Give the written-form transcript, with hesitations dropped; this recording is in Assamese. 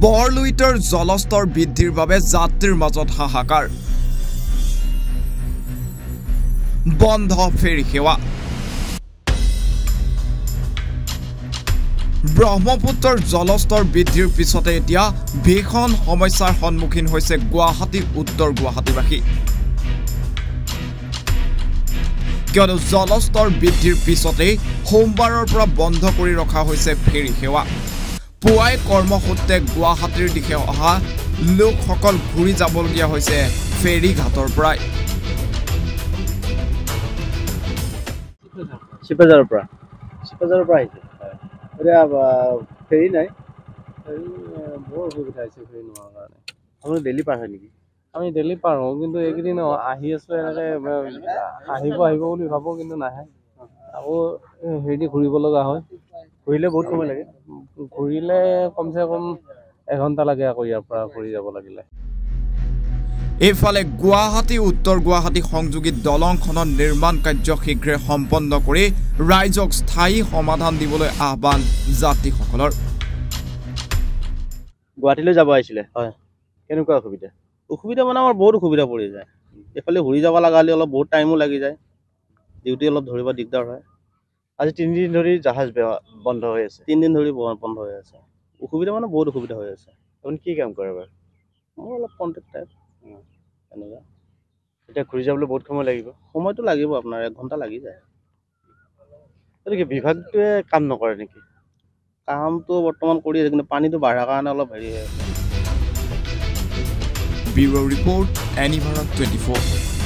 বৰলুইতৰ জলস্তৰ বৃদ্ধিৰ বাবে যাত্ৰীৰ মাজত হাহাকাৰ বন্ধ ফেৰী সেৱা ব্ৰহ্মপুত্ৰৰ জলস্তৰ বৃদ্ধিৰ পিছতে এতিয়া ভীষণ সমস্যাৰ সন্মুখীন হৈছে গুৱাহাটী উত্তৰ গুৱাহাটীবাসী কিয়নো জলস্তৰ বৃদ্ধিৰ পিছতে সোমবাৰৰ পৰা বন্ধ কৰি ৰখা হৈছে ফেৰী সেৱা পুৱাই কৰ্মসূত্ৰে গুৱাহাটীৰ দিশে অহা লোকসকল ঘূৰি যাবলগীয়া হৈছে ফেৰী ঘাটৰ পৰা শিপাজাৰৰ পৰা আহিছে এতিয়া ফেৰী নাই বৰ অসুবিধা হৈছে ফেৰী নোহোৱাৰ কাৰণে আপুনি দিল্লী পাৰ হয় নেকি আমি দিল্লী পাৰ হওঁ কিন্তু এইকেইদিন আহি আছোঁ এনেকৈ আহিব বুলি ভাবোঁ কিন্তু নাহে আকৌ হেৰি ঘূৰিব লগা হয় ঘূৰিলে বহুত সময় লাগে ঘূৰিলে কমচে কম এঘণ্টা লাগে আকৌ ইয়াৰ পৰা ঘূৰি যাব লাগিলে এইফালে গুৱাহাটী উত্তৰ গুৱাহাটী সংযোগী দলংখনৰ নিৰ্মাণ কাৰ্য শীঘ্ৰে সম্পন্ন কৰি ৰাইজক স্থায়ী সমাধান দিবলৈ আহ্বান যাত্ৰীসকলৰ গুৱাহাটীলৈ যাব আহিছিলে হয় কেনেকুৱা অসুবিধা মানে আমাৰ বহুত অসুবিধা পৰি যায় এইফালে ঘূৰি যাব লগা হ'লে অলপ বহুত টাইমো লাগি যায় ডিউটি অলপ ধৰিব দিগদাৰ হয় আজি 3 দিন ধৰি জাহাজ বন্ধ হৈ আছে 3 দিন ধৰি বন্ধ হৈ আছে অসুবিধা মানে বহুত অসুবিধা হৈ আছে আপুনি কি কাম কৰে বাৰু মই অলপ কণ্টেক্ট টাইপ এনেকুৱা এতিয়া ঘূৰি যাবলৈ বহুত সময় লাগিব সময়টো লাগিব আপোনাৰ 1 ঘণ্টা লাগি যায় এইটো কি বিভাগটোৱে কাম নকৰে নেকি কামটো বৰ্তমান কৰি আছে কিন্তু পানীটো বাঢ়াৰ কাৰণে অলপ হেৰি হৈ আছে ব্যুৰ ৰিপৰ্ট এনি ভাৰত 24